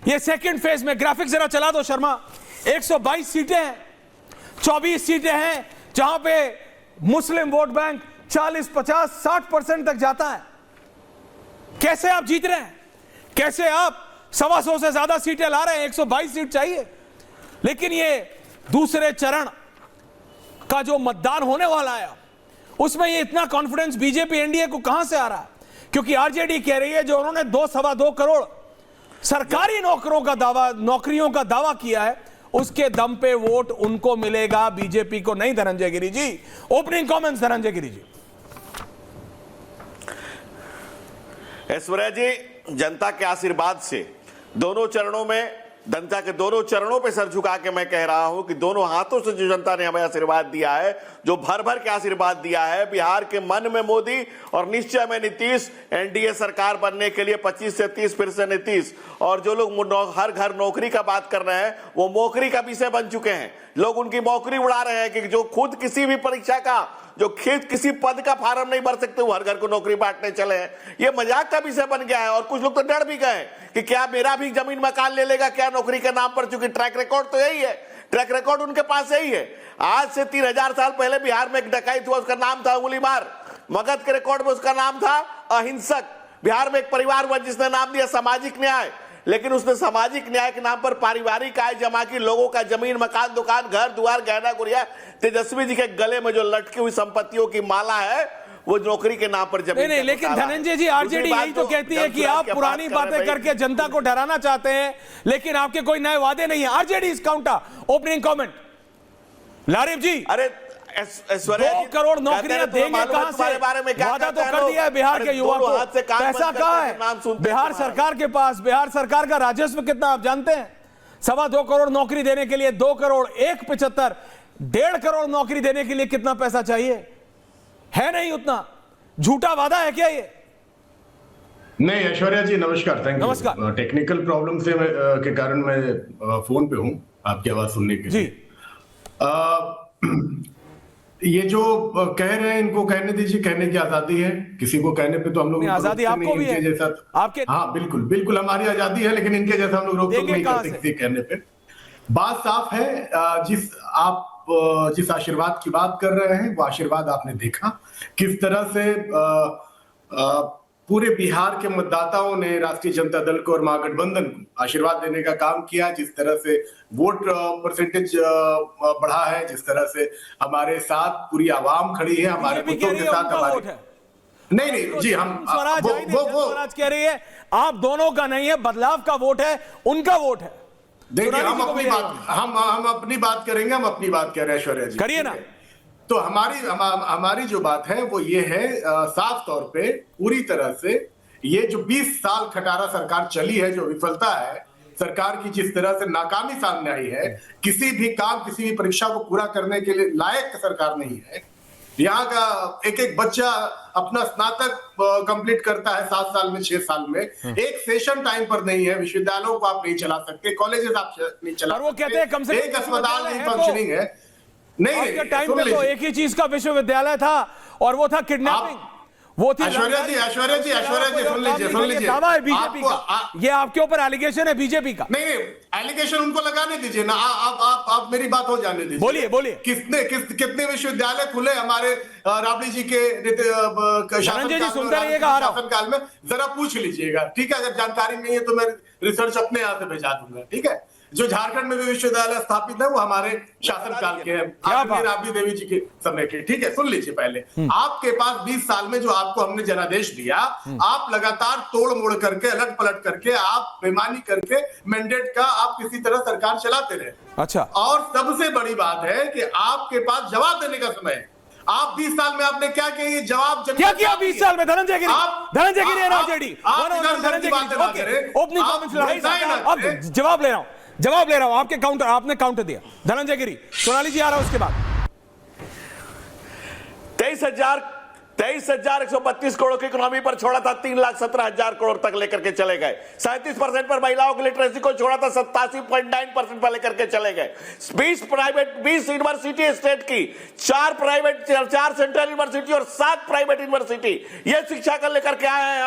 ये second phase में graphic जरा चला दो शर्मा। 122 सीटें हैं, 24 सीटें हैं जहां पे मुस्लिम वोट बैंक 40, 50, 60% तक जाता है। कैसे आप जीत रहे हैं? कैसे आप 125 से ज्यादा सीटें ला रहे हैं? 122 सीट चाहिए। लेकिन ये दूसरे चरण का जो मतदान होने वाला है उसमें ये इतना कॉन्फिडेंस बीजेपी एनडीए को कहां से आ रहा है? क्योंकि आरजेडी कह रही है जो उन्होंने 2-2.25 करोड़ सरकारी नौकरियों का दावा किया है उसके दम पे वोट उनको मिलेगा, बीजेपी को नहीं। Dhananjay Giri ji, opening comments Dhananjay Giri ji. ऐश्वर्या जी, जनता के आशीर्वाद से दोनों चरणों में, जनता के दोनों चरणों पे सर झुका के मैं कह रहा हूं कि दोनों हाथों से जो जनता ने हमें आशीर्वाद दिया है, जो भर भर के आशीर्वाद दिया है, बिहार के मन में मोदी और निश्चय में नीतीश, एनडीए सरकार बनने के लिए 25 से 30 फिर से नीतीश। और जो लोग हर घर नौकरी का बात कर रहे हैं वो मौकरी का विषय बन चुके हैं। लोग उनकी मौकरी उड़ा रहे हैं कि जो खुद किसी भी परीक्षा का, जो खुद किसी पद का फार्म नहीं भर सकते वो हर घर को नौकरी बांटने चले हैं। ये मजाक का विषय बन गया है। और कुछ लोग तो डर भी गए कि क्या मेरा भी जमीन मकान ले लेगा क्या नौकरी के नाम पर, चूंकि ट्रैक रिकॉर्ड तो यही है, ट्रैक रिकॉर्ड उनके पास यही है। आज से 3000 साल पहले बिहार में एक डकैत हुआ, उसका नाम था उंगली मार। मगध के रिकॉर्ड में उसका नाम था अहिंसक। बिहार में एक परिवार हुआ जिसने नाम दिया सामाजिक न्याय, लेकिन उसने सामाजिक न्याय के नाम पर पारिवारिक आय जमा की, लोगों का जमीन मकान दुकान घर द्वार गहना गुड़िया। तेजस्वी जी के गले में जो लटकी हुई संपत्तियों की माला है वो नौकरी के नाम पर जमीन। नहीं, लेकिन धनंजय जी, आरजेडी यही तो कहती है कि आप पुरानी बातें करके जनता को डराना चाहते हैं, लेकिन आपके कोई नए वादे नहीं है। आरजेडी इस काउंटर ओपनिंग कमेंट लारिफ जी। अरे 2 करोड़ नौकरियां देंगे कहां से? वादा तो कर दिया है बिहार के युवा को, पैसा कहां है? बिहार सरकार के पास, बिहार सरकार का राजस्व कितना आप जानते हैं? 2.25 करोड़ नौकरी देने के लिए 2 करोड़ 1.75, 1.5 करोड़ नौकरी देने के लिए कितना पैसा चाहिए? है नहीं उतना। झूठा वादा है क्या ये? नहीं ऐश्वर्या जी नमस्कार, थैंक यू। नमस्कार। टेक्निकल प्रॉब्लम से के कारण मैं फोन पे हूं आपकी आवाज सुनने के लिए। ये जो कह रहे हैं इनको कहने दीजिए, कहने की आजादी है। किसी को कहने पे तो हम लोग आजादी आपको भी है जैसा आपके। हाँ बिल्कुल बिल्कुल हमारी आजादी है, लेकिन इनके जैसा हम लोग रोक टोक नहीं करते किसी कहने पे। बात साफ है। जिस आशीर्वाद की बात कर रहे हैं वो आशीर्वाद आपने देखा किस तरह से पूरे बिहार के मतदाताओं ने राष्ट्रीय जनता दल को और महागठबंधन को आशीर्वाद देने का काम किया। जिस तरह से वोट परसेंटेज बढ़ा है, जिस तरह से हमारे साथ पूरी आवाम खड़ी है, हमारे मुद्दों के साथ हमारे। नहीं जी, हम स्वराज कह रही है आप दोनों का नहीं है, बदलाव का वोट है, उनका वोट है। देखिए हम अपनी बात करेंगे, हम अपनी बात कह रहे हैं ऐश्वर्या जी, करिए ना। तो हमारी जो बात है वो ये है, साफ तौर पे पूरी तरह से ये जो 20 साल खटारा सरकार चली है, जो विफलता है सरकार की, जिस तरह से नाकामी सामने आई है, किसी भी काम किसी भी परीक्षा को पूरा करने के लिए लायक सरकार नहीं है। यहाँ का एक एक बच्चा अपना स्नातक कंप्लीट करता है 7 साल में, 6 साल में। एक सेशन टाइम पर नहीं है, विश्वविद्यालयों को आप नहीं चला सकते, कॉलेजेस आप नहीं चला सकते, वो कहते हैं कम से कम एक अस्पताल नहीं फंक्शनिंग है। नहीं टाइम पे तो एक ही चीज का विश्वविद्यालय था और वो था किडनैपिंग। वो थी ऐश्वर्या जी सुन लीजिए दावा है बीजेपी का, ये आपके ऊपर एलिगेशन है बीजेपी का। नहीं एलिगेशन उनको लगाने दीजिए ना, आप मेरी बात हो जाने दीजिए। बोलिए कितने विश्वविद्यालय खुले हमारे राबड़ी जी के शासनकाल में, जरा पूछ लीजिएगा, ठीक है? अगर जानकारी नहीं है तो मैं रिसर्च अपने यहाँ से भेजा दूंगा, ठीक है? जो झारखंड में भी विश्वविद्यालय स्थापित है वो हमारे शासनकाल के हैं, राबड़ी देवी जी के समय के, ठीक है? सुन लीजिए पहले, आपके पास 20 साल में जो आपको हमने जनादेश दिया, आप लगातार तोड़ मोड़ करके, अलट पलट करके, आप बेईमानी करके मैंडेट का आप किसी तरह सरकार चलाते रहे। अच्छा, और सबसे बड़ी बात है कि आपके पास जवाब देने का समय है। आप 20 साल में आपने क्या किया, जवाब क्या किया 20 साल में? धनंजय गिरी जवाब ले रहा हूं, आपने काउंटर दिया। धनंजय गिरी, सोनाली जी आ रहा है उसके बाद। 23,000 23,132 करोड़ की इकोनॉमी पर छोड़ा था, 3,17,000 करोड़ तक लेकर के चले गए। 37% पर महिलाओं की लिटरेसी को छोड़ा था, 87.9% पर लेकर के चले गए। 20 यूनिवर्सिटी स्टेट की, 4 सेंट्रल यूनिवर्सिटी और 7 प्राइवेट यूनिवर्सिटी, ये शिक्षा कर लेकर के आए हैं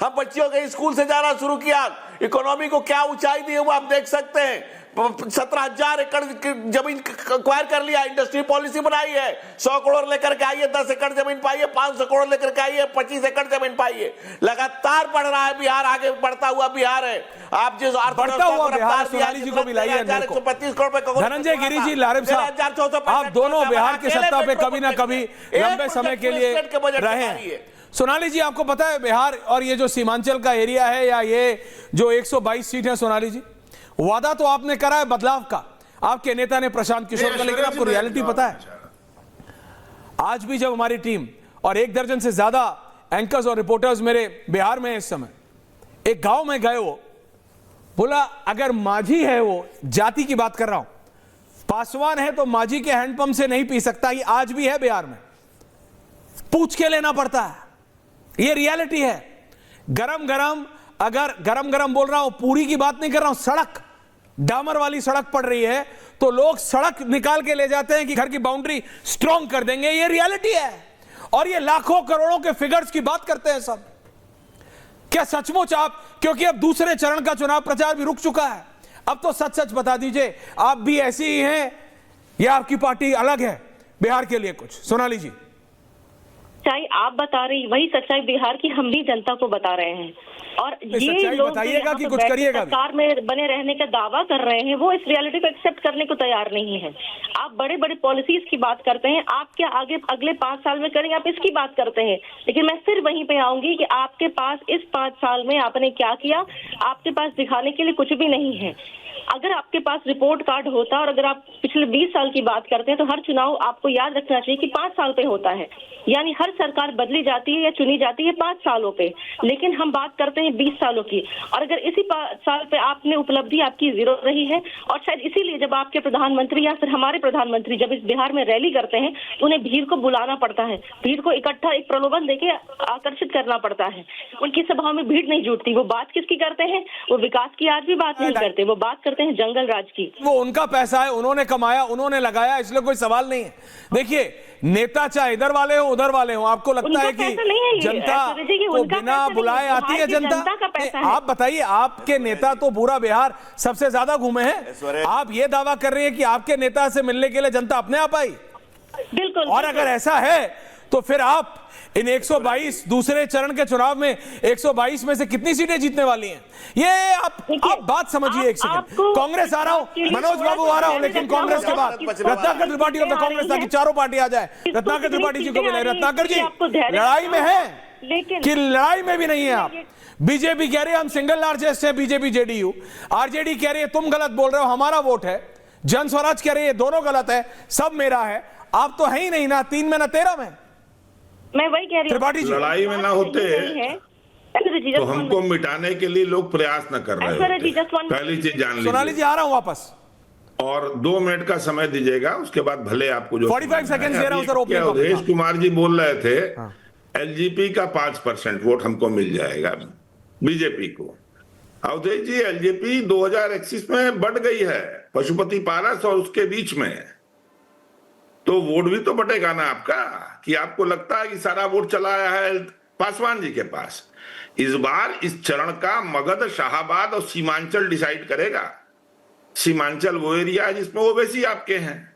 हम बच्चियों के स्कूल से जाना शुरू किया। इकोनॉमी को क्या ऊंचाई दी है वो आप देख सकते हैं। 17,000 एकड़ जमीन एक्वायर कर लिया, इंडस्ट्री पॉलिसी बनाई है, 100 करोड़ लेकर के आई है, 10 एकड़ जमीन पाई है, 500 करोड़ लेकर के आई है, 25 एकड़ जमीन पाई है। लगातार बढ़ रहा है बिहार, आगे बढ़ता हुआ बिहार है। आप जिस बढ़ता हुआ बिहार, सोनाली जी को भी लाइए अंदर को। 125 करोड़ पे धनंजय गिरी जी, लारिब साहब, आप दोनों बिहार की सत्ता पे कभी ना कभी लंबे समय के लिए रहे हैं। सोनाली जी, आपको पता है बिहार और ये जो सीमांचल का एरिया है, या ये जो 122 सीट है, सोनाली जी, वादा तो आपने करा है बदलाव का, आपके नेता ने प्रशांत किशोर का, लेकिन आपको रियलिटी पता है? आज भी जब हमारी टीम और 1 दर्जन से ज्यादा एंकर्स और रिपोर्टर्स मेरे बिहार में इस समय एक गांव में गए, वो बोला अगर माझी है, वो जाति की बात कर रहा हूं, पासवान है तो माझी के हैंडपंप से नहीं पी सकता, ये आज भी है बिहार में, पूछ के लेना पड़ता है। ये रियलिटी है। गरम गरम, अगर गरम गरम बोल रहा हूं, पूरी की बात नहीं कर रहा हूं, सड़क, डामर वाली सड़क पड़ रही है तो लोग सड़क निकाल के ले जाते हैं कि घर की बाउंड्री स्ट्रांग कर देंगे। ये रियलिटी है। और ये लाखों करोड़ों के फिगर्स की बात करते हैं सब। क्या सचमुच आप, क्योंकि अब दूसरे चरण का चुनाव प्रचार भी रुक चुका है, अब तो सच सच बता दीजिए, आप भी ऐसी ही हैं या आपकी पार्टी अलग है बिहार के लिए? कुछ सोनाली जी, सच्चाई आप बता रही, वही सच्चाई बिहार की हम भी जनता को बता रहे हैं। और ये लोग बताइएगा कि कुछ करिएगा। सरकार में बने रहने का दावा कर रहे हैं, वो इस रियलिटी को एक्सेप्ट करने को तैयार नहीं है। आप बड़े बड़े पॉलिसीज की बात करते हैं, आप क्या आगे अगले 5 साल में करेंगे, आप इसकी बात करते हैं। लेकिन मैं फिर वहीं पे आऊंगी कि आपके पास इस 5 साल में आपने क्या किया, आपके पास दिखाने के लिए कुछ भी नहीं है। अगर आपके पास रिपोर्ट कार्ड होता, और अगर आप पिछले 20 साल की बात करते हैं, तो हर चुनाव आपको याद रखना चाहिए कि 5 साल पे होता है, यानी हर सरकार बदली जाती है या चुनी जाती है 5 सालों पे, लेकिन हम बात करते हैं 20 सालों की। और अगर इसी 5 साल पे आपने उपलब्धि आपकी 0 रही है, और शायद इसीलिए जब आपके प्रधानमंत्री या फिर हमारे प्रधानमंत्री जब इस बिहार में रैली करते हैं, तो उन्हें भीड़ को बुलाना पड़ता है, भीड़ को इकट्ठा एक प्रलोभन देके आकर्षित करना पड़ता है। उनकी सभाओं में भीड़ नहीं जुटती। वो बात किसकी करते हैं? वो विकास की आज भी बात नहीं करते, वो बात करते हैं जंगल राज की। वो उनका पैसा है, उन्होंने कमाया, उन्होंने लगाया, इसलिए कोई सवाल नहीं है। देखिए, नेता चाहे इधर वाले हो उधर वाले हो, आपको लगता है कि जनता को बिना बुलाए आती है जनता? आप बताइए, आपके नेता तो पूरा बिहार सबसे ज्यादा घूमे हैं, आप ये दावा कर रहे हैं कि आपके नेता से मिलने के लिए जनता अपने आप आई? बिल्कुल। और अगर ऐसा है तो फिर आप इन 122 दूसरे चरण के चुनाव में 122 में से कितनी सीटें जीतने वाली हैं? ये आप बात समझिए एक सेकंड। कांग्रेस आ रहा हूं, मनोज बाबू आ रहा हूं, लेकिन कांग्रेस के बाद रत्नाकर त्रिपाठी ऑफ द कांग्रेस, ताकि चारों पार्टी आ जाए। रत्नाकर त्रिपाठी जी को मिले। रत्नाकर जी, लड़ाई में है कि लड़ाई में भी नहीं है आप? बीजेपी कह रही है हम सिंगल लार्जेस्ट है, बीजेपी जेडीयू, आरजेडी कह रही है तुम गलत बोल रहे हो, हमारा वोट है, जन स्वराज कह रही है दोनों गलत है, सब मेरा है। आप तो है ही नहीं ना 3 में ना 13 में। मैं वही कह रही हूँ, लड़ाई में ना होते तो हमको मिटाने के लिए लोग प्रयास न कर रहे होते। पहली चीज जान लीजिए। सोनाली जी, आ रहा हूं वापस, और 2 मिनट का समय दीजिएगा, उसके बाद भले आपको जो 45 सेकंड दे रहा हूं सर। अवधेश कुमार जी बोल रहे थे एलजेपी का 5% वोट हमको मिल जाएगा बीजेपी को। अवधेश जी, एलजेपी 2021 में बढ़ गई है पशुपति पारस और उसके बीच में, तो वोट भी तो बटेगा ना आपका। कि आपको लगता है कि सारा वोट चला आया है पासवान जी के पास? इस बार इस चरण का मगध, शाहाबाद और सीमांचल डिसाइड करेगा। सीमांचल वो एरिया है जिसमें ओवैसी आपके हैं।